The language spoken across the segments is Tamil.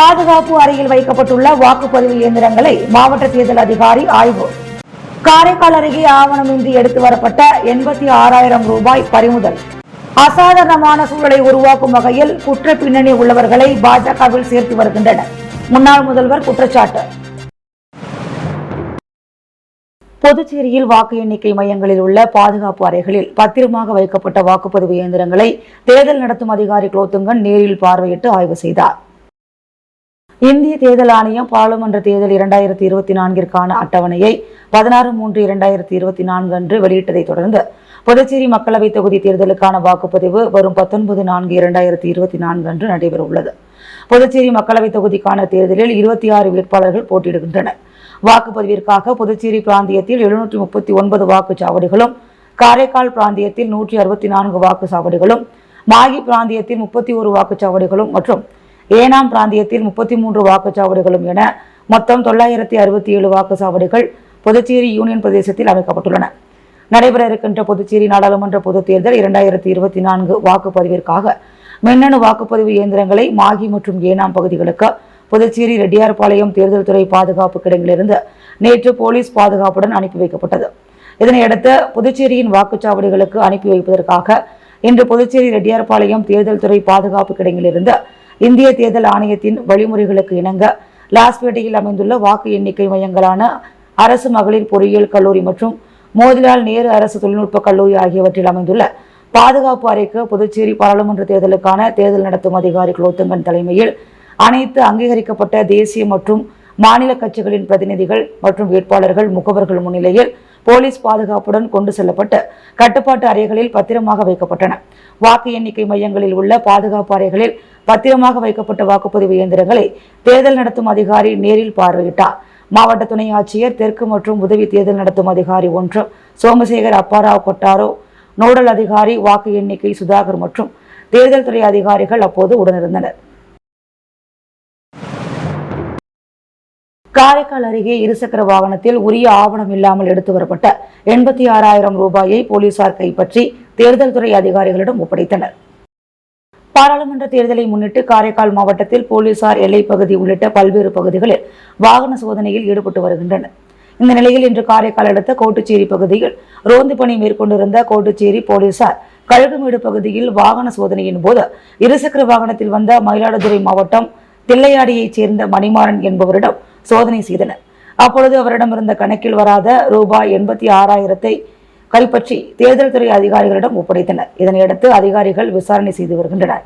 பாதுகாப்பு அறையில் வைக்கப்பட்டுள்ள வாக்குப்பதிவு இயந்திரங்களை மாவட்ட தேர்தல் அதிகாரி ஆய்வு. காரைக்கால் அருகே ஆவணமின்றி எடுத்து வரப்பட்ட 86,000 ரூபாய் பறிமுதல். அசாதாரணமான சூழலை உருவாக்கும் வகையில் குற்ற பின்னணி உள்ளவர்களை பாஜகவில் சேர்த்து வருகின்றனர். முன்னாள் முதல்வர் குற்றச்சாட்டு. புதுச்சேரியில் வாக்கு எண்ணிக்கை மையங்களில் உள்ள பாதுகாப்பு அறைகளில் பத்திரமாக வைக்கப்பட்ட வாக்குப்பதிவு இயந்திரங்களை தேர்தல் நடத்தும் அதிகாரி குலோத்துங்கன் நேரில் பார்வையிட்டு ஆய்வு செய்தார். இந்திய தேர்தல் ஆணையம் பாராளுமன்ற தேர்தல் 2024ற்கான அட்டவணையை 16/3/2024 அன்று வெளியிட்டதை தொடர்ந்து புதுச்சேரி மக்களவை தொகுதி தேர்தலுக்கான வாக்குப்பதிவு வரும் 19/4/2024 அன்று நடைபெற உள்ளது. புதுச்சேரி மக்களவை தொகுதிக்கான தேர்தலில் 26 வேட்பாளர்கள் போட்டியிடுகின்றனர். வாக்குப்பதிவிற்காக புதுச்சேரி பிராந்தியத்தில் 739 வாக்குச்சாவடிகளும், காரைக்கால் பிராந்தியத்தில் 164 வாக்குச்சாவடிகளும், மாகி பிராந்தியத்தில் 31 வாக்குச்சாவடிகளும் மற்றும் ஏனாம் பிராந்தியத்தில் 33 வாக்குச்சாவடிகளும் என மொத்தம் 967 வாக்குச்சாவடிகள் புதுச்சேரி யூனியன் பிரதேசத்தில் அமைக்கப்பட்டுள்ளன. நடைபெற இருக்கின்ற புதுச்சேரி நாடாளுமன்ற பொதுத் தேர்தல் 2024 வாக்குப்பதிவிற்காக மின்னணு வாக்குப்பதிவு இயந்திரங்களை மாகி மற்றும் ஏனாம் பகுதிகளுக்கு புதுச்சேரி ரெட்டியார்பாளையம் தேர்தல் துறை பாதுகாப்பு கிடங்கிலிருந்து நேற்று போலீஸ் பாதுகாப்புடன் அனுப்பி வைக்கப்பட்டது. இதனையடுத்து புதுச்சேரியின் வாக்குச்சாவடிகளுக்கு அனுப்பி வைப்பதற்காக இன்று புதுச்சேரி ரெட்டியார்பாளையம் தேர்தல் துறை பாதுகாப்பு கிடங்கிலிருந்து இந்திய தேர்தல் ஆணையத்தின் வழிமுறைகளுக்கு இணங்க லாஸ்பேட்டையில் அமைந்துள்ள வாக்கு எண்ணிக்கை மையங்களான அரசு மகளிர் பொறியியல் கல்லூரி மற்றும் மோதிலால் நேரு அரசு தொழில்நுட்ப கல்லூரி ஆகியவற்றில் அமைந்துள்ள பாதுகாப்பு அறைக்கு புதுச்சேரி பாராளுமன்ற தேர்தலுக்கான தேர்தல் நடத்தும் அதிகாரி குலோத்துங்கன் தலைமையில் அனைத்து அங்கீகரிக்கப்பட்ட தேசிய மற்றும் மாநில கட்சிகளின் பிரதிநிதிகள் மற்றும் வேட்பாளர்கள் முகவர்கள் முன்னிலையில் போலீஸ் பாதுகாப்புடன் கொண்டு செல்லப்பட்டு கட்டுப்பாட்டு அறைகளில் பத்திரமாக வைக்கப்பட்டன. வாக்கு எண்ணிக்கை மையங்களில் உள்ள பாதுகாப்பு அறைகளில் பத்திரமாக வைக்கப்பட்ட வாக்குப்பதிவு இயந்திரங்களை தேர்தல் நடத்தும் அதிகாரி நேரில் பார்வையிட்டார். மாவட்ட துணை ஆட்சியர் தெற்கு மற்றும் உதவி தேர்தல் நடத்தும் அதிகாரி 1 சோமசேகர் அப்பாராவ் கொட்டாரோ, நோடல் அதிகாரி வாக்கு எண்ணிக்கை சுதாகர் மற்றும் தேர்தல் துறை அதிகாரிகள் அப்போது உடனிருந்தனர். காரைக்கால் அருகே இருசக்கர வாகனத்தில் உரிய ஆவணம் இல்லாமல் எடுத்து வரப்பட்ட 86,000 ரூபாயை போலீசார் கைப்பற்றி தேர்தல் துறை அதிகாரிகளிடம் ஒப்படைத்தனர். பாராளுமன்ற தேர்தலை முன்னிட்டு காரைக்கால் மாவட்டத்தில் போலீசார் எல்லைப்பகுதி உள்ளிட்ட பல்வேறு பகுதிகளில் வாகன சோதனையில் ஈடுபட்டு வருகின்றனர். இந்த நிலையில் இன்று காரைக்கால் அடுத்த கோட்டுச்சேரி பகுதியில் ரோந்து பணி மேற்கொண்டிருந்த கோட்டுச்சேரி போலீசார் கழுகுமேடு பகுதியில் வாகன சோதனையின் போது இருசக்கர வாகனத்தில் வந்த மயிலாடுதுறை மாவட்டம் தில்லையாடியைச் சேர்ந்த மணிமாறன் என்பவரிடம் சோதனை செய்தனர். அப்பொழுது அவரிடமிருந்த கணக்கில் வராத ரூபாய் 86,000 கைப்பற்றி தேர்தல் துறை அதிகாரிகளிடம் ஒப்படைத்தனர். இதனையடுத்து அதிகாரிகள் விசாரணை செய்து வருகின்றனர்.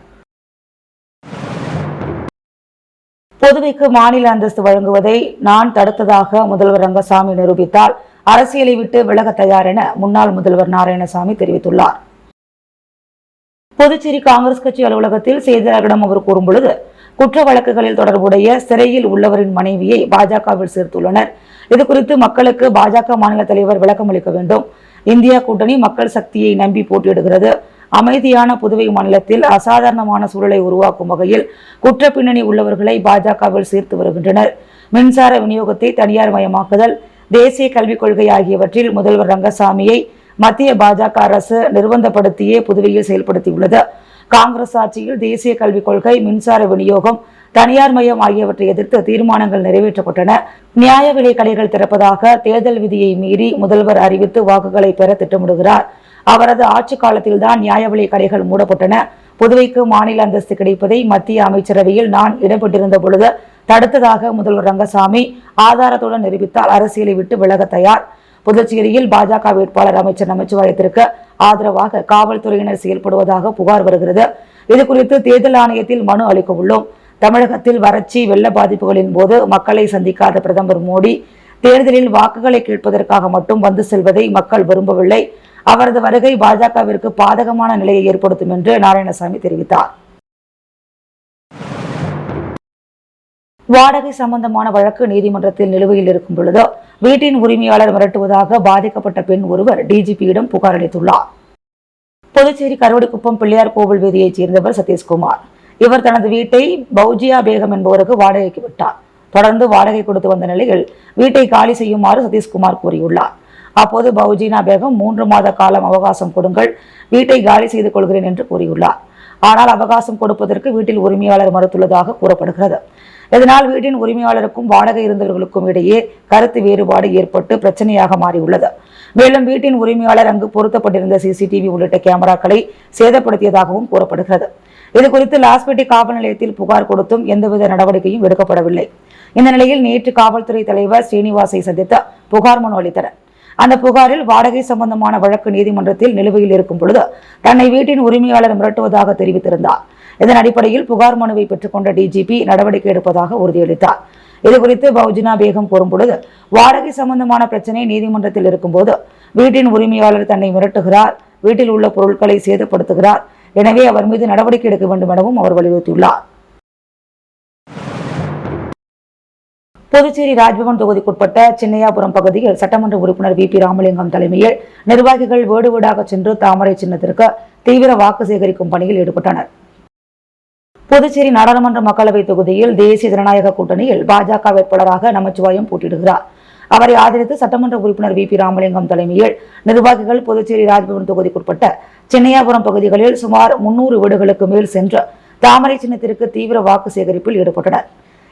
புதுவைக்கு மாநில அந்தஸ்து வழங்குவதை நான் தடுத்ததாக முதல்வர் ரங்கசாமி நிரூபித்தால் அரசியலை விட்டு விலக தயார் என முன்னாள் முதல்வர் நாராயணசாமி தெரிவித்துள்ளார். புதுச்சேரி காங்கிரஸ் கட்சி அலுவலகத்தில் செய்தியாளர்களிடம் அவர் கூறும்பொழுது, குற்ற வழக்குகளில் தொடர்புடைய சிறையில் உள்ளவரின் மனைவியை பாஜகவில் சேர்த்துள்ளனர். இதுகுறித்து மக்களுக்கு பாஜக மாநில தலைவர் விளக்கம் அளிக்க வேண்டும். இந்தியா கூட்டணி மக்கள் சக்தியை நம்பி போட்டியிடுகிறது. அமைதியான புதுவை மாநிலத்தில் அசாதாரணமான சூழலை உருவாக்கும் வகையில் குற்ற பின்னணி உள்ளவர்களை பாஜகவில் சேர்த்து வருகின்றனர். மின்சார விநியோகத்தை தனியார் மயமாக்குதல், தேசிய கல்விக் கொள்கை ஆகியவற்றில் முதல்வர் ரங்கசாமியை மத்திய பாஜக அரசு நிர்பந்தப்படுத்தியே புதுவையில் செயல்படுத்தியுள்ளது. காங்கிரஸ் ஆட்சியில் தேசிய கல்விக் கொள்கை, மின்சார விநியோகம், தனியார் மயம் ஆகியவற்றை எதிர்த்து தீர்மானங்கள் நிறைவேற்றப்பட்டன. நியாய விலை கடைகள் திறப்பதாக தேர்தல் விதியை மீறி முதல்வர் அறிவித்து வாக்குகளை பெற திட்டமிடுகிறார். அவரது ஆட்சி காலத்தில்தான் நியாய விலை கடைகள் மூடப்பட்டன. புதுவைக்கு மாநில அந்தஸ்து கிடைப்பதை மத்திய அமைச்சரவையில் நான் இடம்பெற்றிருந்த பொழுது தடுத்ததாக முதல்வர் ரங்கசாமி ஆதாரத்துடன் நிரூபித்தால் அரசியலை விட்டு விலக தயார். புதுச்சேரியில் பாஜக வேட்பாளர் அமைச்சர் நமச்சிவாயத்திற்கு ஆதரவாக காவல்துறையினர் செயல்படுவதாக புகார் வருகிறது. இதுகுறித்து தேர்தல் ஆணையத்தில் மனு அளிக்க உள்ளோம். தமிழகத்தில் வறட்சி, வெள்ள பாதிப்புகளின் போது மக்களை சந்திக்காத பிரதமர் மோடி தேர்தலில் வாக்குகளை கேட்பதற்காக மட்டும் வந்து செல்வதை மக்கள் விரும்பவில்லை. அவரது வருகை பாஜகவிற்கு பாதகமான நிலையை ஏற்படுத்தும் என்று நாராயணசாமி தெரிவித்தார். வாடகை சம்பந்தமான வழக்கு நீதிமன்றத்தில் நிலுவையில் இருக்கும் பொழுது வீட்டின் உரிமையாளர் மிரட்டுவதாக பாதிக்கப்பட்ட பெண் ஒருவர் டிஜிபியிடம் புகார் அளித்துள்ளார். புதுச்சேரி கருவடிக்குப்பம் பிள்ளையார் கோவில் வீதியைச் சேர்ந்தவர் சதீஷ்குமார். இவர் தனது வீட்டை பௌஜியா பேகம் என்பவருக்கு வாடகைக்கு விட்டார். தொடர்ந்து வாடகை கொடுத்து வந்த நிலையில் வீட்டை காலி செய்யுமாறு சதீஷ்குமார் கூறியுள்ளார். அப்போது பௌஜினா பேகம் 3 மாத காலம் அவகாசம் கொடுங்கள், வீட்டை காலி செய்து கொள்கிறேன் என்று கூறியுள்ளார். ஆனால் அவகாசம் கொடுப்பதற்கு வீட்டில் உரிமையாளர் மறுத்துள்ளதாக கூறப்படுகிறது. இதனால் வீட்டின் உரிமையாளருக்கும் வாடகை இருந்தவர்களுக்கும் இடையே கருத்து வேறுபாடு ஏற்பட்டு பிரச்சனையாக மாறியுள்ளது. மேலும் வீட்டின் உரிமையாளர் அங்கு பொருத்தப்பட்டிருந்த சிசிடிவி உள்ளிட்ட கேமராக்களை சேதப்படுத்தியதாகவும் கூறப்படுகிறது. இதுகுறித்து லாஸ்பேட்டை காவல் நிலையத்தில் புகார் கொடுத்தும் எந்தவித நடவடிக்கையும் எடுக்கப்படவில்லை. இந்த நிலையில் நேற்று காவல்துறை தலைவர் ஸ்ரீனிவாசை சந்தித்து புகார் மனு அளித்தனர். அந்த புகாரில் வாடகை சம்பந்தமான வழக்கு நீதிமன்றத்தில் நிலுவையில் இருக்கும் பொழுது தன்னை வீட்டின் உரிமையாளர் மிரட்டுவதாக தெரிவித்திருந்தார். இதன் அடிப்படையில் புகார் மனுவை பெற்றுக்கொண்ட டிஜிபி நடவடிக்கை எடுப்பதாக உறுதியளித்தார். இதுகுறித்து பவுஜினா பேகம் கூறும்பொழுது, வாடகை சம்பந்தமான பிரச்சனை நீதிமன்றத்தில் இருக்கும்போது வீட்டின் உரிமையாளர் தன்னை மிரட்டுகிறார், வீட்டில் உள்ள பொருட்களை சேதப்படுத்துகிறார், எனவே அவர் மீது நடவடிக்கை எடுக்க வேண்டும் எனவும் அவர் வலியுறுத்தியுள்ளார். புதுச்சேரி ராஜ்பவன் தொகுதிக்குட்பட்ட சின்னையாபுரம் பகுதியில் சட்டமன்ற உறுப்பினர் வி பி ராமலிங்கம் தலைமையில் நிர்வாகிகள் வீடு வீடாக சென்று தாமரை சின்னத்திற்கு தீவிர வாக்கு சேகரிக்கும் பணியில் ஈடுபட்டனர். புதுச்சேரி நாடாளுமன்ற மக்களவை தொகுதியில் தேசிய ஜனநாயக கூட்டணியில் பாஜக வேட்பாளராக நமச்சிவாயம் போட்டியிடுகிறார். அவரை ஆதரித்து சட்டமன்ற உறுப்பினர் வி பி ராமலிங்கம் தலைமையில் நிர்வாகிகள் புதுச்சேரி ராஜ்பவன் தொகுதிக்குட்பட்ட சின்னையாபுரம் பகுதிகளில் சுமார் 300 வீடுகளுக்கு மேல் சென்று தாமரை சின்னத்திற்கு தீவிர வாக்கு சேகரிப்பில் ஈடுபட்டனர்.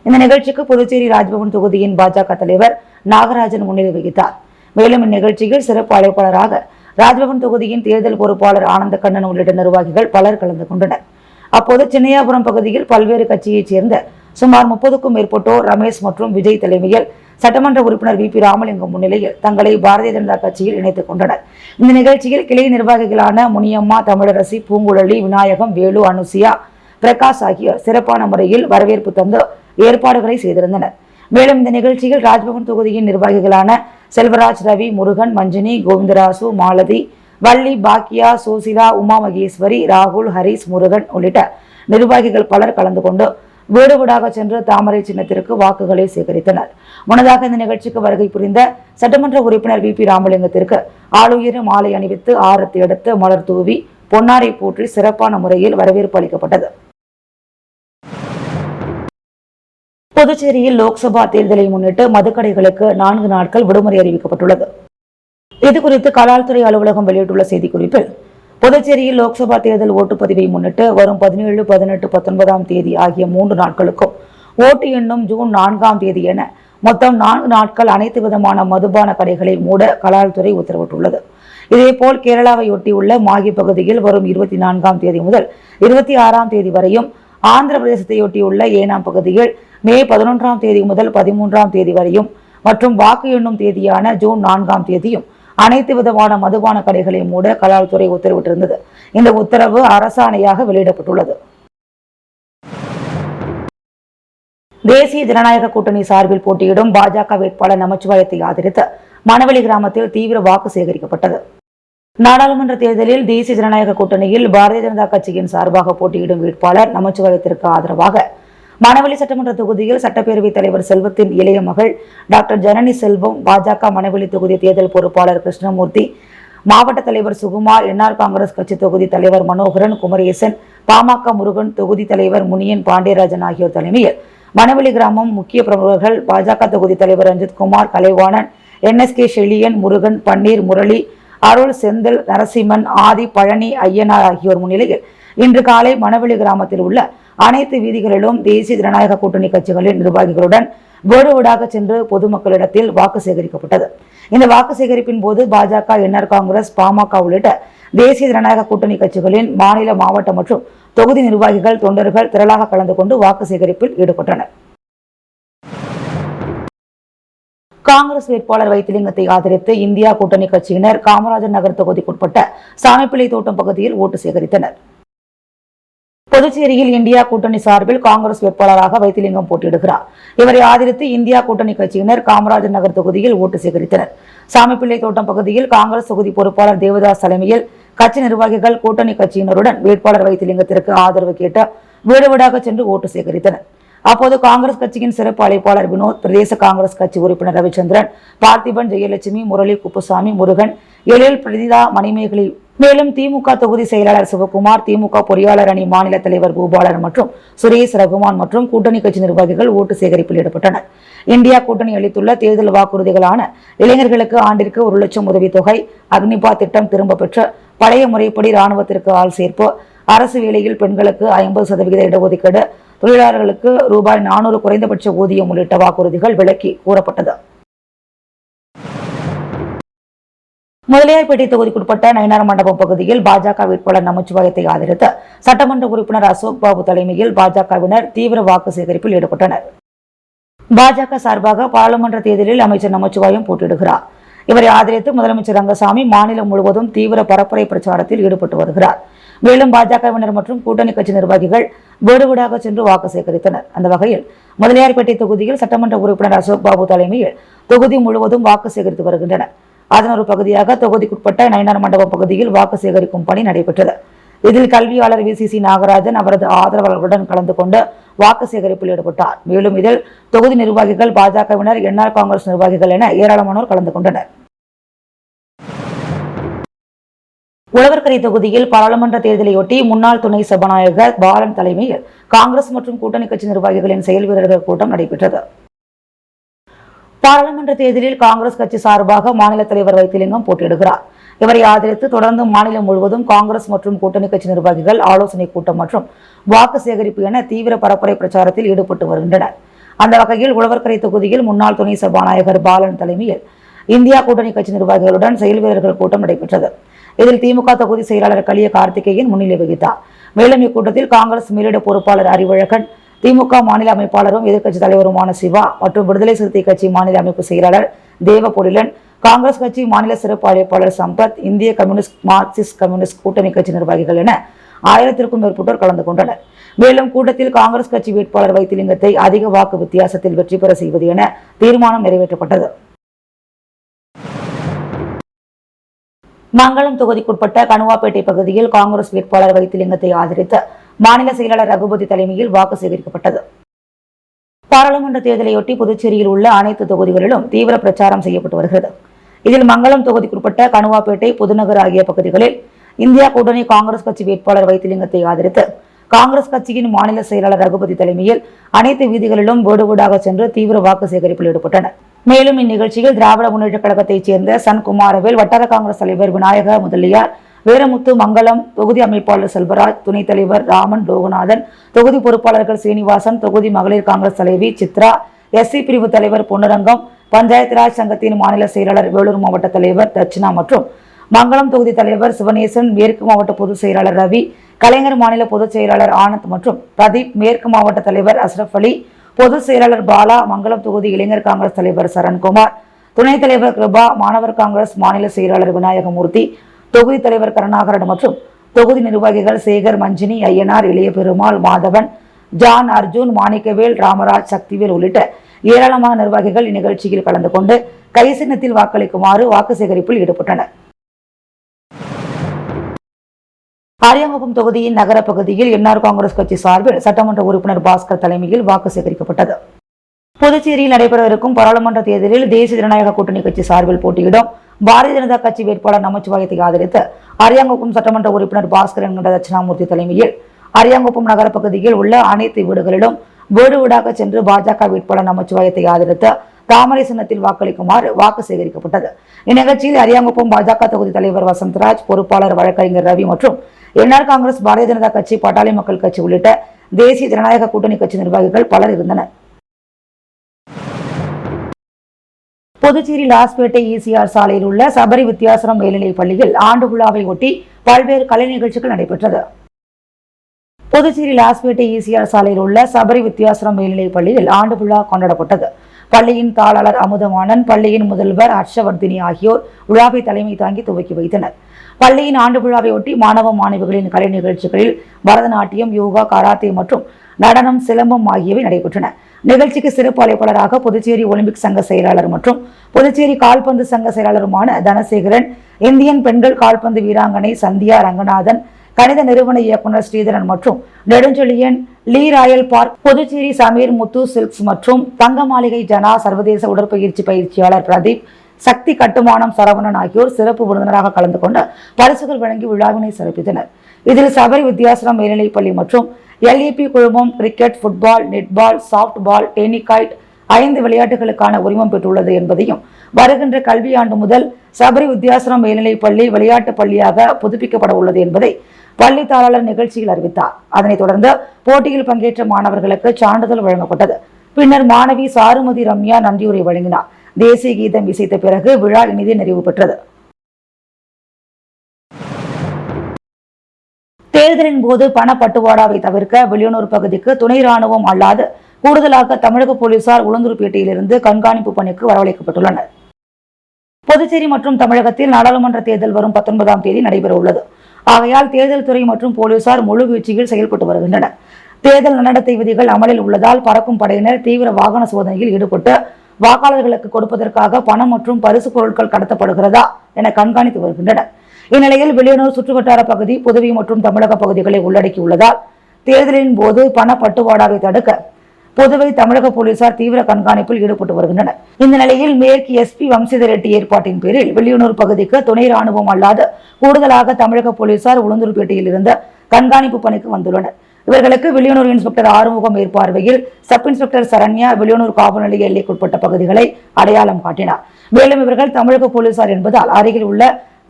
இந்த நிகழ்ச்சிக்கு புதுச்சேரி ராஜ்பவன் தொகுதியின் பாஜக தலைவர் நாகராஜன் முன்னிலை வகித்தார். மேலும் இந்நிகழ்ச்சியில் சிறப்பு அழைப்பாளராக ராஜ்பவன் தொகுதியின் தேர்தல் பொறுப்பாளர் ஆனந்த கண்ணன் உள்ளிட்ட நிர்வாகிகள் பலர் கலந்து கொண்டனர். அப்போது சின்னையாபுரம் பகுதியில் பல்வேறு கட்சியைச் சேர்ந்த சுமார் 30க்கும் மேற்பட்டோர் ரமேஷ் மற்றும் விஜய் தலைமையில் சட்டமன்ற உறுப்பினர் வி பி ராமலிங்கம் முன்னிலையில் தங்களை பாரதிய ஜனதா கட்சியில் இணைத்துக் கொண்டனர். இந்த நிகழ்ச்சியில் கிளை நிர்வாகிகளான முனியம்மா, தமிழரசி, பூங்குழலி, விநாயகம், வேலு, அனுசியா, பிரகாஷ் ஆகியோர் சிறப்பான முறையில் வரவேற்பு தந்து ஏற்பாடுகளை செய்திருந்தனர். மேலும் இந்த நிகழ்ச்சியில் ராஜ்பவன் தொகுதியின் நிர்வாகிகளான செல்வராஜ், ரவி, முருகன், மஞ்சினி, கோவிந்தராசு, மாலதி, வள்ளி, பாக்கியா, சோசிலா, உமா மகேஸ்வரி, ராகுல், ஹரிஸ், முருகன் உள்ளிட்ட நிர்வாகிகள் பலர் கலந்து கொண்டு வீடு வீடாக சென்று தாமரை சின்னத்திற்கு வாக்குகளை சேகரித்தனர். முன்னதாக இந்த நிகழ்ச்சிக்கு வருகை புரிந்த சட்டமன்ற உறுப்பினர் வி பி ராமலிங்கத்திற்கு ஆளுயர மாலை அணிவித்து ஆரத்தி எடுத்து மலர் தூவி பொன்னாரை போற்றி சிறப்பான முறையில் வரவேற்பு அளிக்கப்பட்டது. புதுச்சேரியில் லோக்சபா தேர்தலை முன்னிட்டு மதுக்கடைகளுக்கு 4 நாட்கள் விடுமுறை அறிவிக்கப்பட்டுள்ளது. இதுகுறித்து கலால்துறை அலுவலகம் வெளியிட்டுள்ள செய்திக்குறிப்பில், புதுச்சேரியில் லோக்சபா தேர்தல் ஓட்டுப்பதிவை முன்னிட்டு வரும் 17, 18, 19ஆம் தேதி ஆகிய 3 நாட்களுக்கும் ஓட்டு எண்ணும் ஜூன் 4ஆம் தேதி என மொத்தம் 4 நாட்கள் அனைத்து விதமான மதுபான கடைகளை மூட கலால்துறை உத்தரவிட்டுள்ளது. இதேபோல் கேரளாவை ஒட்டியுள்ள மாகி பகுதியில் வரும் 24ஆம் தேதி முதல் 26ஆம் தேதி வரையும், ஆந்திர பிரதேசத்தையொட்டியுள்ள ஏனாம் பகுதியில் மே 11ஆம் தேதி முதல் 13ஆம் தேதி வரையும் மற்றும் வாக்கு எண்ணும் தேதியான ஜூன் 4ஆம் தேதியும் அனைத்து விதமான மதுபான கடைகளை மூட கலால்துறை உத்தரவிட்டிருந்தது. இந்த உத்தரவு அரசாணையாக வெளியிடப்பட்டுள்ளது. தேசிய ஜனநாயக கூட்டணி சார்பில் போட்டியிடும் பாஜக வேட்பாளர் நமச்சிவாயத்தை ஆதரித்து மணவெளி கிராமத்தில் தீவிர வாக்கு சேகரிக்கப்பட்டது. நாடாளுமன்ற தேர்தலில் தேசிய ஜனநாயக கூட்டணியில் பாரதிய ஜனதா கட்சியின் சார்பாக போட்டியிடும் வேட்பாளர் நமச்சிவாயத்திற்கு ஆதரவாக மணவெளி சட்டமன்ற தொகுதியில் சட்டப்பேரவைத் தலைவர் செல்வத்தின் இளைய மகள் டாக்டர் ஜனனி செல்வம், பாஜக மணவெளி தொகுதி தேர்தல் பொறுப்பாளர் கிருஷ்ணமூர்த்தி, மாவட்ட தலைவர் சுகுமார், என்ஆர் காங்கிரஸ் கட்சி தொகுதி தலைவர் மனோகரன், குமரேசன், பாமக முருகன், தொகுதி தலைவர் முனியன் பாண்டியராஜன் ஆகியோர் தலைமையில் மணவெளி கிராமம் முக்கிய பிரமுகர்கள், பாஜக தொகுதி தலைவர் ரஞ்சித்குமார், கலைவாணன், NSK செழியன், முருகன், பன்னீர், முரளி, அருள், செந்தில், நரசிம்மன், ஆதி, பழனி, ஐயனார் ஆகியோர் முன்னிலையில் இன்று காலை மணவெளி கிராமத்தில் உள்ள அனைத்து வீதிகளிலும் தேசிய ஜனநாயக கூட்டணி கட்சிகளின் நிர்வாகிகளுடன் வீடு வீடாக சென்று பொதுமக்களிடத்தில் வாக்கு சேகரிக்கப்பட்டது. இந்த வாக்கு சேகரிப்பின் போது பாஜக, என்ஆர் காங்கிரஸ், பாமக உள்ளிட்ட தேசிய ஜனநாயக கூட்டணி கட்சிகளின் மாநில, மாவட்ட மற்றும் தொகுதி நிர்வாகிகள், தொண்டர்கள் திரளாக கலந்து கொண்டு வாக்கு சேகரிப்பில் ஈடுபட்டனர். காங்கிரஸ் வேட்பாளர் வைத்திலிங்கத்தை ஆதரித்து இந்தியா கூட்டணி கட்சியினர் காமராஜர் நகர் தொகுதிக்குட்பட்ட சாமிப்பிள்ளை தோட்டம் பகுதியில் ஓட்டு சேகரித்தனர். புதுச்சேரியில் இந்தியா கூட்டணி சார்பில் காங்கிரஸ் வேட்பாளராக வைத்திலிங்கம் போட்டியிடுகிறார். இவரை ஆதரித்து இந்தியா கூட்டணி கட்சியினர் காமராஜர் நகர் தொகுதியில் ஓட்டு சேகரித்தனர். சாமிப்பிள்ளை தோட்டம் பகுதியில் காங்கிரஸ் தொகுதி பொறுப்பாளர் தேவதாஸ் தலைமையில் கட்சி நிர்வாகிகள் கூட்டணி கட்சியினருடன் வேட்பாளர் வைத்திலிங்கத்திற்கு ஆதரவு கேட்டு வீடு வீடாக சென்று ஓட்டு சேகரித்தனர். அப்போது காங்கிரஸ் கட்சியின் சிறப்பு அழைப்பாளர் வினோத், பிரதேச காங்கிரஸ் கட்சி உறுப்பினர் ரவிச்சந்திரன், பார்த்திபன், ஜெயலட்சுமி, முரளி, குப்புசாமி, முருகன், எழில், பிரதிதா, மணிமேகலை, மேலும் திமுக தொகுதி செயலாளர் சிவகுமார், திமுக பொறியாளர் அணி மாநில தலைவர் பூபாலர் மற்றும் சுரேஷ், ரகுமான் மற்றும் கூட்டணி கட்சி நிர்வாகிகள் ஓட்டு சேகரிப்பில் ஈடுபட்டனர். இந்தியா கூட்டணி அளித்துள்ள தேர்தல் வாக்குறுதிகளான இளைஞர்களுக்கு ஆண்டிற்கு 1 லட்சம் உதவித்தொகை, அக்னிபாத் திட்டம் திரும்ப பெற்று பழைய முறைப்படி ராணுவத்திற்கு ஆள் சேர்ப்பு, அரசு வேலையில் பெண்களுக்கு 50% இடஒதுக்கீடு, தொழிலாளர்களுக்கு ரூபாய் 400 குறைந்தபட்ச ஊதியம் உள்ளிட்ட வாக்குறுதிகள் விலக்கி கூறப்பட்டது. முதலியார்பேட்டை தொகுதிக்குட்பட்ட நயினார் மண்டபம் பகுதியில் பாஜக வேட்பாளர் நமச்சிவாயத்தை ஆதரித்து சட்டமன்ற உறுப்பினர் அசோக் பாபு தலைமையில் பாஜகவினர் தீவிர வாக்கு சேகரிப்பில் ஈடுபட்டனர். பாஜக சார்பாக பாராளுமன்ற தேர்தலில் அமைச்சர் நமச்சிவாயம் போட்டியிடுகிறார். இவரை ஆதரித்து முதலமைச்சர் ரங்கசாமி மாநிலம் முழுவதும் தீவிர பரப்புரை பிரச்சாரத்தில் ஈடுபட்டு வருகிறார். மேலும் பாஜகவினர் மற்றும் கூட்டணி கட்சி நிர்வாகிகள் வீடு வீடாக சென்று வாக்கு சேகரித்தனர். அந்த வகையில் முதலியார்பேட்டை தொகுதியில் சட்டமன்ற உறுப்பினர் அசோக் பாபு தலைமையில் தொகுதி முழுவதும் வாக்கு சேகரித்து வருகின்றனர். அதன் ஒரு பகுதியாக தொகுதிக்குட்பட்ட நயினார் மண்டபம் பகுதியில் வாக்கு சேகரிக்கும் பணி நடைபெற்றது. இதில் கல்வியாளர் VCC நாகராஜன் அவரது ஆதரவாளர்களுடன் கலந்து கொண்டு வாக்கு சேகரிப்பில் ஈடுபட்டார். மேலும் இதில் தொகுதி நிர்வாகிகள், பாஜகவினர், என்ஆர் காங்கிரஸ் நிர்வாகிகள் என ஏராளமானோர் கலந்து கொண்டனர். உழவர்கரை தொகுதியில் பாராளுமன்ற தேர்தலையொட்டி முன்னாள் துணை சபாநாயகர் பாலன் தலைமையில் காங்கிரஸ் மற்றும் கூட்டணி கட்சி நிர்வாகிகளின் செயல் வீரர்கள் கூட்டம் நடைபெற்றது. பாராளுமன்ற தேர்தலில் காங்கிரஸ் கட்சி சார்பாக மாநில தலைவர் வைத்திலிங்கம் போட்டியிடுகிறார். இவரை ஆதரித்து தொடர்ந்து மாநிலம் முழுவதும் காங்கிரஸ் மற்றும் கூட்டணி கட்சி நிர்வாகிகள் ஆலோசனை கூட்டம் மற்றும் வாக்கு சேகரிப்பு என தீவிர பரப்புரை பிரச்சாரத்தில் ஈடுபட்டு வருகின்றனர். அந்த வகையில் உழவர்கரை தொகுதியில் முன்னாள் துணை சபாநாயகர் பாலன் தலைமையில் இந்தியா கூட்டணி கட்சி நிர்வாகிகளுடன் செயல் வீரர்கள் கூட்டம் நடைபெற்றது. இதில் திமுக தொகுதி செயலாளர் கலிய கார்த்திகேயன் முன்னிலை வகித்தார். மேலும் இக்கூட்டத்தில் காங்கிரஸ் மேலிட பொறுப்பாளர் அறிவழகன், திமுக மாநில அமைப்பாளரும் எதிர்க்கட்சி தலைவருமான சிவா மற்றும் விடுதலை சிறுத்தை கட்சி மாநில அமைப்பு செயலாளர் தேவபொழிலன், காங்கிரஸ் கட்சி மாநில சிறப்பு அழைப்பாளர் சம்பத், இந்திய கம்யூனிஸ்ட், மார்க்சிஸ்ட் கம்யூனிஸ்ட் கூட்டணி கட்சி நிர்வாகிகள் என 1000க்கும் மேற்பட்டோர் கலந்து கொண்டனர். மேலும் கூட்டத்தில் காங்கிரஸ் கட்சி வேட்பாளர் வைத்திலிங்கத்தை அதிக வாக்கு வித்தியாசத்தில் வெற்றி பெற செய்வது என தீர்மானம் நிறைவேற்றப்பட்டது. மங்களம் தொகுதிக்குட்பட்ட கணுவாப்பேட்டை பகுதியில் காங்கிரஸ் வேட்பாளர் வைத்திலிங்கத்தை ஆதரித்து மாநில செயலாளர் ரகுபதி தலைமையில் வாக்கு சேகரிக்கப்பட்டது. பாராளுமன்ற தேர்தலையொட்டி புதுச்சேரியில் உள்ள அனைத்து தொகுதிகளிலும் தீவிர பிரச்சாரம் செய்யப்பட்டு வருகிறது. இதில் மங்களம் தொகுதிக்குட்பட்ட கணுவாப்பேட்டை, புதுநகர் ஆகிய பகுதிகளில் இந்தியா கூட்டணி காங்கிரஸ் கட்சி வேட்பாளர் வைத்திலிங்கத்தை ஆதரித்து காங்கிரஸ் கட்சியின் மாநில செயலாளர் ரகுபதி தலைமையில் அனைத்து வீதிகளிலும் வீடு வீடாக சென்று தீவிர வாக்கு சேகரிப்பில் ஈடுபட்டனர். மேலும் இந்நிகழ்ச்சியில் திராவிட முன்னேற்ற கழகத்தைச் சேர்ந்த சன்குமாரவேல், வட்டார காங்கிரஸ் தலைவர் விநாயக முதலியார், வீரமுத்து, மங்களம் தொகுதி அமைப்பாளர் செல்வராஜ், துணைத் தலைவர் ராமன், லோகநாதன், தொகுதி பொறுப்பாளர்கள் சீனிவாசன், தொகுதி மகளிர் காங்கிரஸ் தலைவி சித்ரா, SC பிரிவு தலைவர் பொன்னுரங்கம், பஞ்சாயத்து ராஜ் சங்கத்தின் மாநில செயலாளர் வேலூர் மாவட்ட தலைவர் தர்ச்சனா மற்றும் மங்களம் தொகுதி தலைவர் சிவனேசன், மேற்கு மாவட்ட பொதுச் செயலாளர் ரவி, கலைஞர் மாநில பொதுச் செயலாளர் ஆனந்த் மற்றும் பிரதீப், மேற்கு மாவட்ட தலைவர் அஸ்ரப் அலி, பொதுச் செயலாளர் பாலா, மங்களம் தொகுதி இளைஞர் காங்கிரஸ் தலைவர் சரண்குமார், துணைத் தலைவர் கிருபா, மாணவர் காங்கிரஸ் மாநில செயலாளர் விநாயகமூர்த்தி, தொகுதி தலைவர் கருணாகரன் மற்றும் தொகுதி நிர்வாகிகள் சேகர், மஞ்சினி, ஐயனார், இளைய பெருமாள், மாதவன், ஜான், அர்ஜுன், மாணிக்கவேல், ராமராஜ், சக்திவேல் உள்ளிட்ட ஏராளமான நிர்வாகிகள் இந்நிகழ்ச்சியில் கலந்து கொண்டு கை சின்னத்தில் வாக்களிக்குமாறு வாக்கு சேகரிப்பில் ஈடுபட்டனர். அரியாங்குப்பம் தொகுதியின் நகர பகுதியில் என்ஆர் காங்கிரஸ் கட்சி சார்பில் சட்டமன்ற உறுப்பினர் பாஸ்கர் தலைமையில் வாக்கு சேகரிக்கப்பட்டது. புதுச்சேரியில் நடைபெறவிருக்கும் பாராளுமன்ற தேர்தலில் தேசிய ஜனநாயக கூட்டணி கட்சி சார்பில் போட்டியிடும் பாரதிய ஜனதா கட்சி வேட்பாளர் நமச்சிவாயத்தை ஆதரித்து அரியாங்குப்பம் சட்டமன்ற உறுப்பினர் பாஸ்கர் என்கிற தட்சிணாமூர்த்தி தலைமையில் அரியாங்குப்பம் நகர பகுதியில் உள்ள அனைத்து வீடுகளிலும் வீடு வீடாக சென்று பாஜக வேட்பாளர் நமச்சிவாயத்தை ஆதரித்து தாமரை சின்னத்தில் வாக்களிக்குமாறு வாக்கு சேகரிக்கப்பட்டது. இந்நிகழ்ச்சியில் அரியாங்குப்பம் பாஜக தொகுதி தலைவர் வசந்தராஜ், பொறுப்பாளர் வழக்கறிஞர் ரவி மற்றும் என்ஆர் காங்கிரஸ், பாரதிய ஜனதா கட்சி, பாட்டாளி மக்கள் கட்சி உள்ளிட்ட தேசிய ஜனநாயக கூட்டணி கட்சி நிர்வாகிகள் பலர் இருந்தனர். புதுச்சேரி லாஸ்பேட்டை ECR சாலையில் உள்ள சபரி வித்யாசிரம் மேல்நிலைப் பள்ளியில் ஆண்டு விழாவை ஒட்டி பல்வேறு கலை நிகழ்ச்சிகள் நடைபெற்றது. புதுச்சேரி லாஸ்பேட்டை ECR சாலையில் உள்ள சபரி வித்யாசிரம் மேல்நிலைப் பள்ளியில் ஆண்டு விழா கொண்டாடப்பட்டது. பள்ளியின் தாளாளர் அமுதவாணன், பள்ளியின் முதல்வர் ஹர்ஷவர்தினி ஆகியோர் விழாவை தலைமை தாங்கி துவக்கி வைத்தனர். பள்ளியின் ஆண்டு விழாவை ஒட்டி மாணவ மாணவிகளின் கலை நிகழ்ச்சிகளில் பரதநாட்டியம், யோகா, கராத்தே மற்றும் நடனம், சிலம்பம் ஆகியவை நடைபெற்றன. நிகழ்ச்சிக்கு சிறப்பு அழைப்பாளராக புதுச்சேரி ஒலிம்பிக் சங்க செயலாளர் மற்றும் புதுச்சேரி கால்பந்து சங்க செயலாளருமான தனசேகரன், இந்தியன் பெண்கள் கால்பந்து வீராங்கனை சந்தியா ரங்கநாதன், கணித நிறுவன இயக்குநர் ஸ்ரீதரன் மற்றும் நெடுஞ்செழியன், லீ ராயல் பார்க், புதுச்சேரி சமீர் முத்து சில்க்ஸ் மற்றும் தங்க மாளிகை ஜனா, சர்வதேச உடற்பயிற்சி பயிற்சியாளர் பிரதீப், சக்தி கட்டுமானம் சரவணன் ஆகியோர் சிறப்பு விருந்தினராக கலந்து கொண்டு பரிசுகள் வழங்கி விழாவினை சிறப்பித்தனர். இதில் சபரி வித்யாசிரம் மேல்நிலைப்பள்ளி மற்றும் LEP குழுமம் கிரிக்கெட், ஃபுட்பால், நெட்பால், சாப்ட் பால், டென்னிகைட் 5 விளையாட்டுகளுக்கான உரிமம் பெற்றுள்ளது என்பதையும், வருகின்ற கல்வியாண்டு முதல் சபரி வித்யாசிரம் மேல்நிலைப்பள்ளி விளையாட்டு பள்ளியாக புதுப்பிக்கப்பட உள்ளது என்பதை பள்ளி தாளாளர் நிகழ்ச்சியில் அறிவித்தார். அதனைத் தொடர்ந்து போட்டியில் பங்கேற்ற மாணவர்களுக்கு சான்றிதழ் வழங்கப்பட்டது. பின்னர் மாணவி சாருமதி ரம்யா நன்றியுரை வழங்கினார். தேசிய கீதம் இசைத்த பிறகு விழா இனிதே நிறைவு பெற்றது. தேர்தலின் போது பணப்பட்டுவாடாவை தவிர்க்க வெளியூர் பகுதிக்கு துணை ராணுவம் அல்லாது கூடுதலாக தமிழக போலீசார் உளுந்தூர்பேட்டையிலிருந்து கண்காணிப்பு பணிக்கு வரவழைக்கப்பட்டுள்ளனர். புதுச்சேரி மற்றும் தமிழகத்தில் நாடாளுமன்ற தேர்தல் வரும் 19ஆம் தேதி நடைபெற உள்ளது. ஆகையால் தேர்தல் துறை மற்றும் போலீசார் முழு வீழ்ச்சியில் செயல்பட்டு வருகின்றனர். தேர்தல் நடத்தை விதிகள் அமலில் உள்ளதால் பறக்கும் படையினர் தீவிர வாகன சோதனையில் ஈடுபட்டு வாக்காளர்களுக்கு கொடுப்பதற்காக பணம் மற்றும் பரிசு பொருட்கள் கடத்தப்படுகிறதா என கண்காணித்து வருகின்றனர். இந்நிலையில் வெளியூர் சுற்றுவட்டார பகுதி, புதுவை மற்றும் தமிழக பகுதிகளை உள்ளடக்கியுள்ளதால் தேர்தலின் போது பணப்பட்டுவாடாவை தடுக்க புதுவை, தமிழக போலீசார் தீவிர கண்காணிப்பில் ஈடுபட்டு வருகின்றனர். இந்த நிலையில் மேற்கு எஸ்பி வம்சிதர் ரெட்டி ஏற்பாட்டின் பேரில் வெளியூர் பகுதிக்கு துணை ராணுவம் அல்லாது கூடுதலாக தமிழக போலீசார் உளுந்தூர்பேட்டையில் இருந்து கண்காணிப்பு பணிக்கு வந்துள்ளனர். இவர்களுக்கு வெளியூர் இன்ஸ்பெக்டர் ஆறுமுகம் மேற்பார்வையில் சப் இன்ஸ்பெக்டர் சரண்யா வெளியூர் காவல் நிலைய எல்லைக்குட்பட்ட பகுதிகளை அடையாளம் காட்டினார். மேலும் இவர்கள் தமிழக போலீசார் என்பதால் அருகில் உள்ள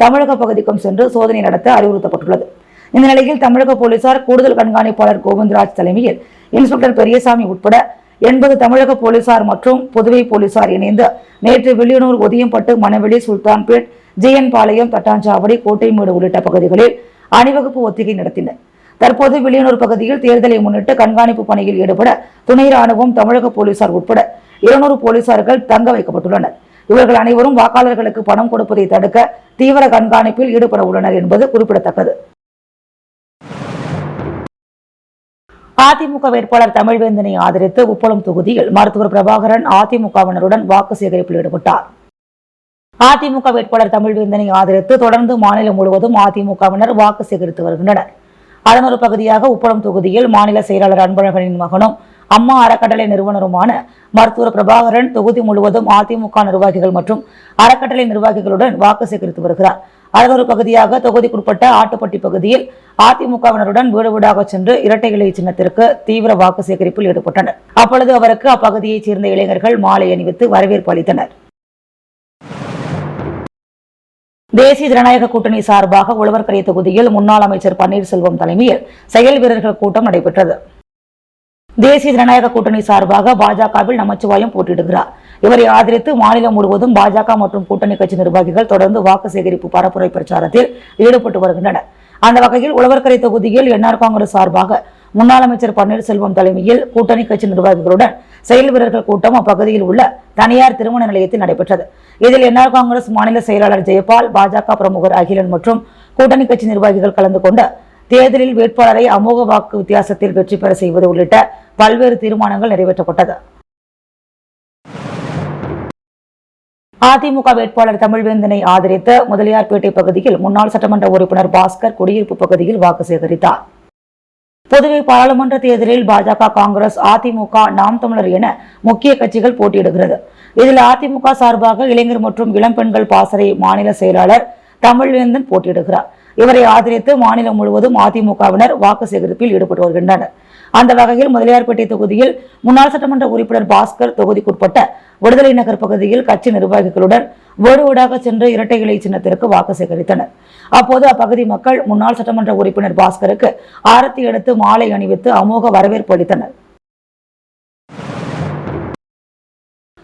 தமிழக பகுதிக்கும் சென்று சோதனை நடத்த அறிவுறுத்தப்பட்டுள்ளது. இந்த நிலையில் தமிழக போலீசார் கூடுதல் கண்காணிப்பாளர் கோவிந்தராஜ் தலைமையில் இன்ஸ்பெக்டர் பெரியசாமி உட்பட 80 தமிழக போலீசார் மற்றும் புதுவை போலீசார் இணைந்து நேற்று வெளியூர், ஒதியம்பட்டு, மணவெளி, சுல்தான்பேட், ஜெயன் பாளையம், தட்டாஞ்சாவடி, கோட்டைமேடு உள்ளிட்ட பகுதிகளில் அணிவகுப்பு ஒத்திகை நடத்தினர். தற்போது வெளியூர் பகுதியில் தேர்தலை முன்னிட்டு கண்காணிப்பு பணியில் ஈடுபட துணை ராணுவம், தமிழக போலீசார் உட்பட 200 போலீசார்கள் தங்க வைக்கப்பட்டுள்ளனர். இவர்கள் அனைவரும் வாக்காளர்களுக்கு பணம் கொடுப்பதை தடுக்க தீவிர கண்காணிப்பில் ஈடுபட உள்ளனர் என்பது குறிப்பிடத்தக்கது. அதிமுக வேட்பாளர் தமிழ்வேந்தனை ஆதரித்து உப்பளம் தொகுதியில் மருத்துவர் பிரபாகரன் அதிமுகவினருடன் வாக்கு சேகரிப்பில் ஈடுபட்டார். அதிமுக வேட்பாளர் தமிழ்வேந்தனை ஆதரித்து தொடர்ந்து மாநிலம் முழுவதும் அதிமுகவினர் வாக்கு சேகரித்து வருகின்றனர். அதன் ஒரு பகுதியாக உப்பளம் தொகுதியில் மாநில செயலாளர் அன்பழகனின் மகனும் அம்மா அறக்கட்டளை நிறுவனருமான மருத்துவர் பிரபாகரன் தொகுதி முழுவதும் அதிமுக நிர்வாகிகள் மற்றும் அறக்கட்டளை நிர்வாகிகளுடன் வாக்கு சேகரித்து வருகிறார். அதன் ஒரு பகுதியாக தொகுதிக்குட்பட்ட ஆட்டுப்பட்டி பகுதியில் அதிமுகவினருடன் வீடு வீடாக சென்று இரட்டை இலை சின்னத்திற்கு தீவிர வாக்கு சேகரிப்பில் ஈடுபட்டனர். அப்பொழுது அவருக்கு அப்பகுதியைச் சேர்ந்த இளைஞர்கள் மாலை அணிவித்து வரவேற்பு அளித்தனர். தேசிய ஜனநாயக கூட்டணி சார்பாக உழவர்கரை தொகுதியில் முன்னாள் அமைச்சர் பன்னீர்செல்வம் தலைமையில் செயல் வீரர்கள் கூட்டம் நடைபெற்றது. தேசிய ஜனநாயக கூட்டணி சார்பாக பாஜகவில் நமச்சிவாயம் போட்டியிடுகிறார். இவரை ஆதரித்து மாநிலம் முழுவதும் பாஜக மற்றும் கூட்டணி கட்சி நிர்வாகிகள் தொடர்ந்து வாக்கு சேகரிப்பு பரப்புரை பிரச்சாரத்தில் ஈடுபட்டு வருகின்றனர். அந்த வகையில் உழவர்கரை தொகுதியில் என்ஆர் காங்கிரஸ் சார்பாக முன்னாள் அமைச்சர் பன்னீர்செல்வம் தலைமையில் கூட்டணி கட்சி நிர்வாகிகளுடன் செயல் வீரர்கள் கூட்டம் அப்பகுதியில் உள்ள தனியார் திருமண நிலையத்தில் நடைபெற்றது. இதில் என்ஆர் காங்கிரஸ் மாநில செயலாளர் ஜெயபால், பாஜக பிரமுகர் அகிலன் மற்றும் கூட்டணி கட்சி நிர்வாகிகள் கலந்து கொண்டு தேர்தலில் வேட்பாளரை அமோக வாக்கு வித்தியாசத்தில் வெற்றி பெற செய்வது உள்ளிட்ட பல்வேறு தீர்மானங்கள் நிறைவேற்றப்பட்டது. அதிமுக வேட்பாளர் தமிழ்வேந்தனை ஆதரித்த முதலியார்பேட்டை பகுதியில் முன்னாள் சட்டமன்ற உறுப்பினர் பாஸ்கர் குடியிருப்பு பகுதியில் வாக்கு சேகரித்தார். புதுவை பாராளுமன்ற தேர்தலில் பாஜக, காங்கிரஸ், அதிமுக, நாம் தமிழர் என முக்கிய கட்சிகள் போட்டியிடுகிறது. இதில் அதிமுக சார்பாக இளைஞர் மற்றும் இளம்பெண்கள் பாசறை மாநில செயலாளர் தமிழ்வேந்தன் போட்டியிடுகிறார். இவரை ஆதரித்து மாநிலம் முழுவதும் அதிமுகவினர் வாக்கு சேகரிப்பில் ஈடுபட்டு வருகின்றனர். அந்த வகையில் முதலியார்பேட்டை தொகுதியில் முன்னாள் சட்டமன்ற உறுப்பினர் பாஸ்கர் தொகுதிக்குட்பட்ட விடுதலை நகர் பகுதியில் கட்சி நிர்வாகிகளுடன் வீடு வீடாக சென்று இரட்டை இலை சின்னத்திற்கு வாக்கு சேகரித்தனர். அப்போது அப்பகுதி மக்கள் முன்னாள் சட்டமன்ற உறுப்பினர் பாஸ்கருக்கு ஆரத்தி எடுத்து மாலை அணிவித்து அமோக வரவேற்பு அளித்தனர்.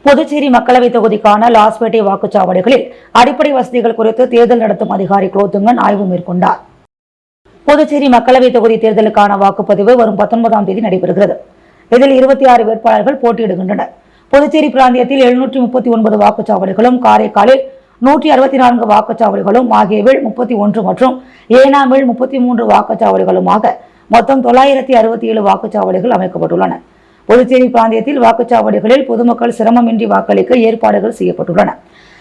புதுச்சேரி மக்களவை தொகுதிக்கான லாஸ்பேட்டை வாக்குச்சாவடிகளில் அடிப்படை வசதிகள் குறித்து தேர்தல் நடத்தும் அதிகாரி குலோத்துங்கன் ஆய்வு மேற்கொண்டார். புதுச்சேரி மக்களவை தொகுதி தேர்தலுக்கான வாக்குப்பதிவு வரும் 19ஆம் தேதி நடைபெறுகிறது. இதில் 26 வேட்பாளர்கள் போட்டியிடுகின்றனர். புதுச்சேரி பிராந்தியத்தில் 739 வாக்குச்சாவடிகளும், காரைக்காலில் 164 வாக்குச்சாவடிகளும், மாகேவில் 31 மற்றும் ஏனாமில் 33 வாக்குச்சாவடிகளுமாக மொத்தம் 967 வாக்குச்சாவடிகள் அமைக்கப்பட்டுள்ளன. புதுச்சேரி பிராந்தியத்தில் வாக்குச்சாவடிகளில் பொதுமக்கள் சிரமமின்றி வாக்களிக்க ஏற்பாடுகள் செய்யப்பட்டுள்ளன.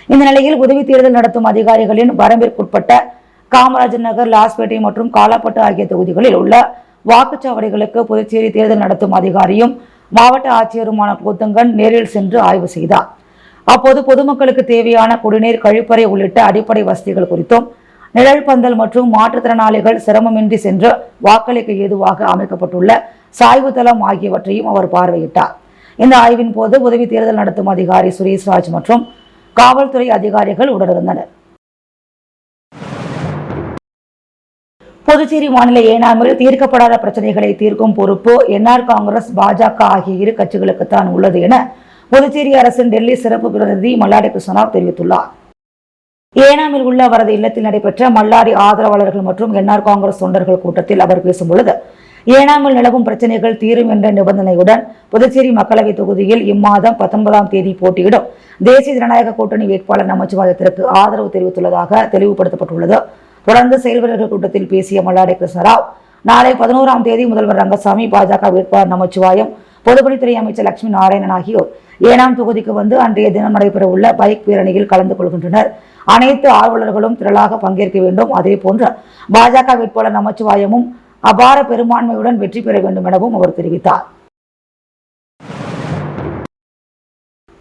இந்த நிலையில் உதவி தேர்தல் நடத்தும் அதிகாரிகளின் வரம்பிற்குட்பட்ட காமராஜர் நகர், லாஸ்பேட்டை மற்றும் காலாப்பட்டு ஆகிய தொகுதிகளில் உள்ள வாக்குச்சாவடிகளுக்கு புதுச்சேரி தேர்தல் நடத்தும் அதிகாரியும் மாவட்ட ஆட்சியருமான குலோத்துங்கன் நேரில் சென்று ஆய்வு செய்தார். அப்போது பொதுமக்களுக்கு தேவையான குடிநீர், கழிப்பறை உள்ளிட்ட அடிப்படை வசதிகள் குறித்தும், நிழல் பந்தல் மற்றும் மாற்றுத்திறனாளிகள் சிரமமின்றி சென்று வாக்களிக்க ஏதுவாக அமைக்கப்பட்டுள்ள சாய்வு தளம் ஆகியவற்றையும் அவர் பார்வையிட்டார். இந்த ஆய்வின் போது உதவி தேர்தல் நடத்தும் அதிகாரி சுரேஷ்ராஜ் மற்றும் காவல்துறை அதிகாரிகள் உடனிருந்தனர். புதுச்சேரி மாநில ஏனாமில் தீர்க்கப்படாத பிரச்சனைகளை தீர்க்கும் பொறுப்பு என்ஆர் காங்கிரஸ், பாஜக ஆகிய இரு கட்சிகளுக்குத்தான் உள்ளது என புதுச்சேரி அரசின் டெல்லி சிறப்பு பிரதிநிதி மல்லாடி கிருஷ்ணராவ் தெரிவித்துள்ளார். ஏனாமில் உள்ள அவரது இல்லத்தில் நடைபெற்ற மல்லாடி ஆதரவாளர்கள் மற்றும் என்ஆர் காங்கிரஸ் தொண்டர்கள் கூட்டத்தில் அவர் பேசும்பொழுது, ஏனாமில் நிலவும் பிரச்சனைகள் தீரும் என்ற நிபந்தனையுடன் புதுச்சேரி மக்களவைத் தொகுதியில் இம்மாதம் 19ஆம் தேதி போட்டியிடும் தேசிய ஜனநாயக கூட்டணி வேட்பாளர் நமச்சிவாயத்திற்கு ஆதரவு தெரிவித்துள்ளதாக தெளிவுபடுத்தப்பட்டுள்ளது. தொடர்ந்து செயல்வீரர்கள் கூட்டத்தில் பேசிய மல்லாடி கிருஷ்ணராவ், நாளை 11ஆம் தேதி முதல்வர் ரங்கசாமி, பாஜக வேட்பாளர் நமச்சிவாயம், பொதுப்பணித்துறை அமைச்சர் லட்சுமி நாராயணன் ஆகியோர் ஏனாம் தொகுதிக்கு வந்து அன்றைய தினம் நடைபெறவுள்ள பைக் பேரணியில் கலந்து கொள்கின்றனர். அனைத்து ஆர்வலர்களும் திரளாக பங்கேற்க வேண்டும். அதேபோன்று பாஜக வேட்பாளர் நமச்சிவாயமும் அபார பெரும்பான்மையுடன் வெற்றி பெற வேண்டும் எனவும் அவர் தெரிவித்தார்.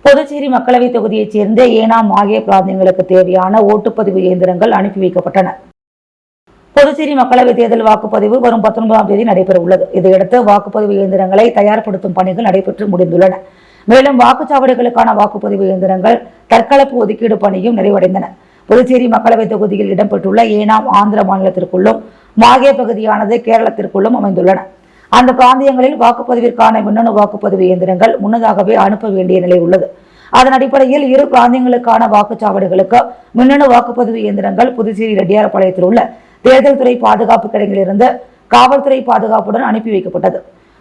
புதுச்சேரி மக்களவைத் தொகுதியைச் சேர்ந்த ஏனாம் ஆகிய பிராந்தியங்களுக்கு தேவையான ஓட்டுப்பதிவு இயந்திரங்கள் அனுப்பி வைக்கப்பட்டன. புதுச்சேரி மக்களவைத் தேர்தல் வாக்குப்பதிவு வரும் 19ஆம் தேதி நடைபெற உள்ளது. இதையடுத்து வாக்குப்பதிவு இயந்திரங்களை தயார்படுத்தும் பணிகள் நடைபெற்று முடிந்துள்ளன. மேலும் வாக்குச்சாவடிகளுக்கான வாக்குப்பதிவு இயந்திரங்கள் தற்கலப்பு ஒதுக்கீடு பணியும் நிறைவடைந்தன. புதுச்சேரி மக்களவைத் தொகுதியில் இடம்பெற்றுள்ள ஏனாம் ஆந்திர மாநிலத்திற்குள்ளும், மாகே பகுதியானது கேரளத்திற்குள்ளும் அமைந்துள்ளன. அந்த பிராந்தியங்களில் வாக்குப்பதிவிற்கான மின்னணு வாக்குப்பதிவு இயந்திரங்கள் முன்னதாகவே அனுப்ப வேண்டிய நிலை உள்ளது. அதன் அடிப்படையில் இரு பிராந்தியங்களுக்கான வாக்குச்சாவடிகளுக்கு மின்னணு வாக்குப்பதிவு இயந்திரங்கள் புதுச்சேரி ரெட்டியார்பாளையத்தில் உள்ள தேர்தல் துறை பாதுகாப்பு கிடங்கிலிருந்து காவல்துறை பாதுகாப்புடன் அனுப்பி வைக்கப்பட்டது.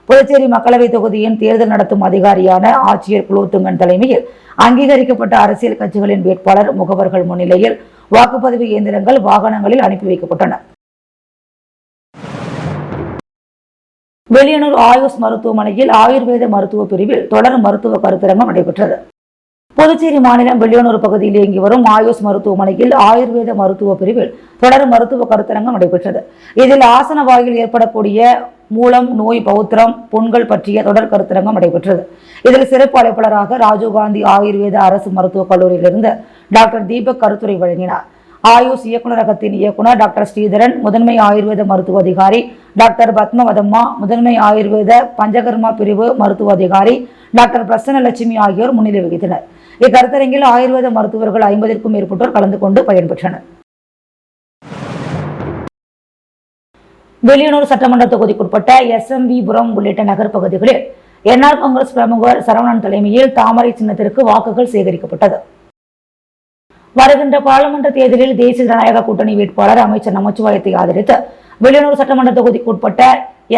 புதுச்சேரி மக்களவைத் தொகுதியின் தேர்தல் நடத்தும் அதிகாரியான ஆட்சியர் குலோத்துங்கன் தலைமையில் அங்கீகரிக்கப்பட்ட அரசியல் கட்சிகளின் வேட்பாளர் முகவர்கள் முன்னிலையில் வாக்குப்பதிவு இயந்திரங்கள் வாகனங்களில் அனுப்பி வைக்கப்பட்டன. வெளியனூர் ஆயுஷ் மருத்துவமனையில் ஆயுர்வேத மருத்துவ பிரிவில் தொடர் மருத்துவ கருத்தரங்கம் நடைபெற்றது. புதுச்சேரி மாநிலம் வெளியனூர் பகுதியில் இயங்கி வரும் ஆயுஷ் மருத்துவமனையில் ஆயுர்வேத மருத்துவ பிரிவில் தொடர் மருத்துவ கருத்தரங்கம் நடைபெற்றது. இதில் ஆசன வாயில் ஏற்படக்கூடிய மூலம், நோய், பௌத்திரம், புண்கள் பற்றிய தொடர் கருத்தரங்கம் நடைபெற்றது. இதில் சிறப்பு அழைப்பாளராக ராஜீவ்காந்தி ஆயுர்வேத அரசு மருத்துவக் கல்லூரியிலிருந்து டாக்டர் தீபக் கருத்துரை வழங்கினார். ஆயுஷ் இயக்குநரகத்தின் இயக்குநர் டாக்டர் ஸ்ரீதரன், முதன்மை ஆயுர்வேத மருத்துவ அதிகாரி டாக்டர் பத்மவதம்மா, முதன்மை ஆயுர்வேத பஞ்சகர்மா பிரிவு மருத்துவ அதிகாரி டாக்டர் பிரசன்னலட்சுமி ஆகியோர் முன்னிலை வகித்தனர். இக்கருத்தரங்கில் ஆயுர்வேத மருத்துவர்கள் 50க்கும் மேற்பட்டோர் கலந்து கொண்டு பயன்பெற்றனர். வெளியனூர் சட்டமன்ற தொகுதிக்குட்பட்ட எஸ்எம்பிபுரம் உள்ளிட்ட நகர் பகுதிகளில் என்ஆர் காங்கிரஸ் பிரமுகர் சரவணன் தலைமையில் தாமரை சின்னத்திற்கு வாக்குகள் சேகரிக்கப்பட்டது. வருகின்ற பாராளுமன்ற தேர்தலில் தேசிய ஜனநாயக கூட்டணி வேட்பாளர் அமைச்சர் நமச்சிவாயத்தை ஆதரித்து வெளியனூர் சட்டமன்ற தொகுதிக்குட்பட்ட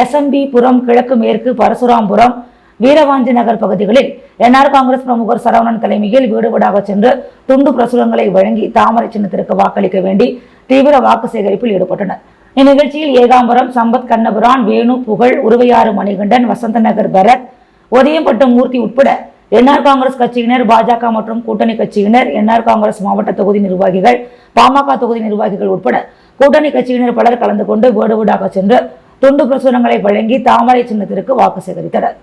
எஸ்எம்பிபுரம், கிழக்கு, மேற்கு, பரசுராம்புரம், வீரவாஞ்சி நகர் பகுதிகளில் என்ஆர் காங்கிரஸ் பிரமுகர் சரவணன் தலைமையில் வீடு வீடாக சென்று துண்டு பிரசுரங்களை வழங்கி தாமரை சின்னத்திற்கு வாக்களிக்க வேண்டி தீவிர வாக்கு சேகரிப்பில் ஈடுபட்டனர். இந்நிகழ்ச்சியில் ஏகாம்பரம், சம்பத், கண்ணபுரான், வேணு, புகழ், உருவையாறு மணிகண்டன், வசந்த நகர் பரத், ஒதியம்பட்டம் மூர்த்தி உட்பட என்ஆர் காங்கிரஸ் கட்சியினர், பாஜக மற்றும் கூட்டணி கட்சியினர், என்ஆர் காங்கிரஸ் மாவட்ட தொகுதி நிர்வாகிகள், பாமக தொகுதி நிர்வாகிகள் உட்பட கூட்டணி கட்சியினர் பலர் கலந்து கொண்டு வீடு வீடாக சென்று துண்டு பிரசுரங்களை வழங்கி தாமரை சின்னத்திற்கு வாக்கு சேகரித்தனர்.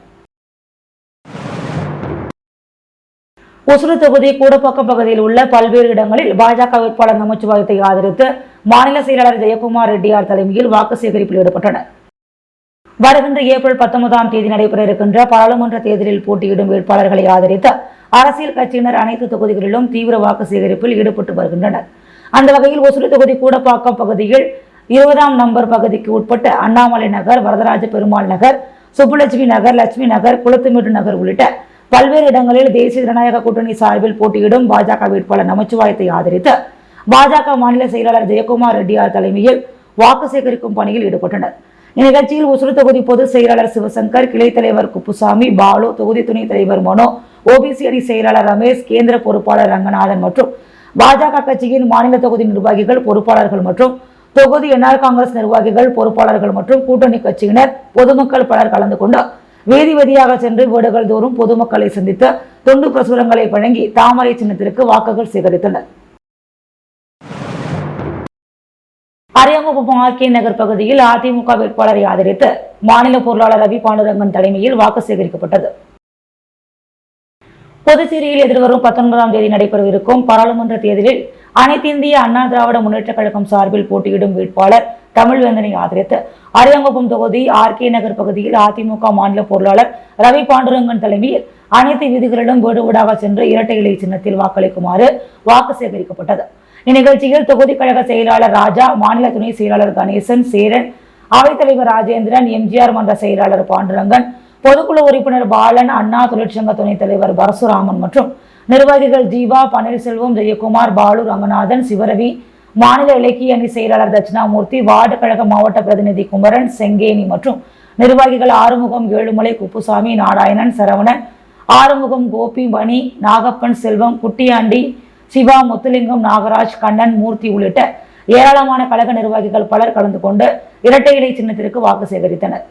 ஒசூர் தொகுதி கூடப்பாக்கம் பகுதியில் உள்ள பல்வேறு இடங்களில் பாஜக வேட்பாளர் நமச்சிவாயத்தை ஆதரித்து மாநில செயலாளர் ஜெயக்குமார் ரெட்டியார் தலைமையில் வாக்கு சேகரிப்பில் ஈடுபட்டனர். வருகின்ற ஏப்ரல் 19ஆம் தேதி நடைபெற இருக்கின்ற பாராளுமன்ற தேர்தலில் போட்டியிடும் வேட்பாளர்களை ஆதரித்து அரசியல் கட்சியினர் அனைத்து தொகுதிகளிலும் தீவிர வாக்கு சேகரிப்பில் ஈடுபட்டு வருகின்றனர். அந்த வகையில் ஒசூர் தொகுதி கூடப்பாக்கம் பகுதியில் 20ஆம் நம்பர் பகுதிக்கு உட்பட்ட அண்ணாமலை நகர், வரதராஜ பெருமாள் நகர், சுப்புலட்சுமி நகர், லட்சுமி நகர், குளத்துமேடு நகர் உள்ளிட்ட பல்வேறு இடங்களில் தேசிய ஜனநாயக கூட்டணி சார்பில் போட்டியிடும் பாஜக வேட்பாளர் நமச்சிவாயத்தை ஆதரித்து பாஜக மாநில செயலாளர் ஜெயக்குமார் ரெட்டியார் தலைமையில் வாக்கு சேகரிக்கும் பணியில் ஈடுபட்டனர். இந்நிகழ்ச்சியில் ஒசூர் தொகுதி பொதுச் செயலாளர் சிவசங்கர், கிளை தலைவர் குப்புசாமி, பாலு, தொகுதி துணைத் தலைவர் மனோ, ஓபிசி அணி செயலாளர் ரமேஷ், கேந்திர பொறுப்பாளர் ரங்கநாதன் மற்றும் பாஜக கட்சியின் மாநில தொகுதி நிர்வாகிகள், பொறுப்பாளர்கள் மற்றும் தொகுதி என்ஆர் காங்கிரஸ் நிர்வாகிகள், பொறுப்பாளர்கள் மற்றும் கூட்டணி கட்சியினர், பொதுமக்கள் பலர் கலந்து கொண்டு வீதி வீதியாக சென்று வீடுகள் தோறும் பொதுமக்களை சந்தித்து துண்டு பிரசுரங்களை வழங்கி தாமரை சின்னத்திற்கு வாக்குகள் சேகரித்தனர். அரியாங்குப்பம் ஆர்கே நகர் பகுதியில் அதிமுக வேட்பாளரை ஆதரித்து மாநில பொருளாளர் ரவி பாண்டுரங்கன் தலைமையில் வாக்கு சேகரிக்கப்பட்டது. புதுச்சேரியில் எதிர்வரும் 19ஆம் தேதி நடைபெறவிருக்கும் பாராளுமன்ற தேர்தலில் அனைத்து இந்திய அண்ணா திராவிட முன்னேற்ற கழகம் சார்பில் போட்டியிடும் வேட்பாளர் தமிழ்வேந்தனை ஆதரித்து அரியாங்குப்பம் தொகுதி ஆர்கே நகர் பகுதியில் அதிமுக மாநில பொருளாளர் ரவி பாண்டுரங்கன் தலைமையில் அனைத்து வீதிகளிலும் வீடு வீடாக சென்று இரட்டை இலை சின்னத்தில் வாக்களிக்குமாறு வாக்கு சேகரிக்கப்பட்டது. இந்நிகழ்ச்சியில் தொகுதி கழக செயலாளர் ராஜா, மாநில துணை செயலாளர் கணேசன், சேரன், அவைத்தலைவர் ராஜேந்திரன், எம்ஜிஆர் மன்ற செயலாளர் பாண்டுரங்கன், பொதுக்குழு உறுப்பினர் பாலன், அண்ணா தொழிற்சங்க துணைத் தலைவர் பரசுராமன் மற்றும் நிர்வாகிகள் ஜீவா, பன்னீர்செல்வம், ஜெயக்குமார், பாலு, ரங்கநாதன், சிவரவி, மாநில இலக்கிய அணி செயலாளர் தட்சிணாமூர்த்தி, வார்டு கழக மாவட்ட பிரதிநிதி குமரன், செங்கேனி மற்றும் நிர்வாகிகள் ஆறுமுகம், ஏழுமலை, குப்புசாமி, நாராயணன், சரவணன், ஆறுமுகம், கோபி, மணி, நாகப்பன், செல்வம், குட்டியாண்டி, சிவா, முத்துலிங்கம், நாகராஜ், கண்ணன், மூர்த்தி உள்ளிட்ட ஏராளமான கழக நிர்வாகிகள் பலர் கலந்து கொண்டு இரட்டை இலை சின்னத்திற்கு வாக்கு சேகரித்தனர்.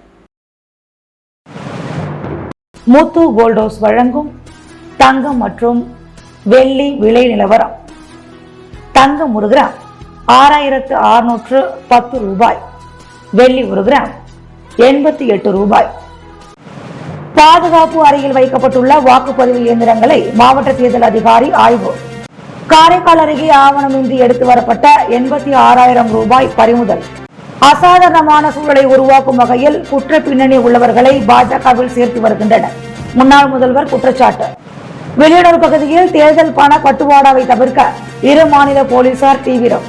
முத்து கோல்ட் ஹவுஸ் வழங்கும் தங்கம் மற்றும் வெள்ளி விலை நிலவரம். தங்கம் 1 கிராம் 6610 ரூபாய், வெள்ளி 1 கிராம் 88 ரூபாய். பாதுகாப்பு அறையில் வைக்கப்பட்டுள்ள வாக்குப்பதிவு இயந்திரங்களை மாவட்ட தேர்தல் அதிகாரி ஆய்வு. காரைக்கால் அருகே ஆவணமின்றி எடுத்து வரப்பட்ட 86,000 ரூபாய் பறிமுதல். அசாதாரணமான சூழலை உருவாக்கும் வகையில் குற்ற பின்னணி உள்ளவர்களை பாஜகவில் சேர்த்து வருகின்றனர். முன்னாள் முதல்வர் குற்றச்சாட்டு. வெளியுறவு பகுதியில் தேர்தல் பண பட்டுவாடாவை தவிர்க்க இரு மாநில போலீசார் தீவிரம்.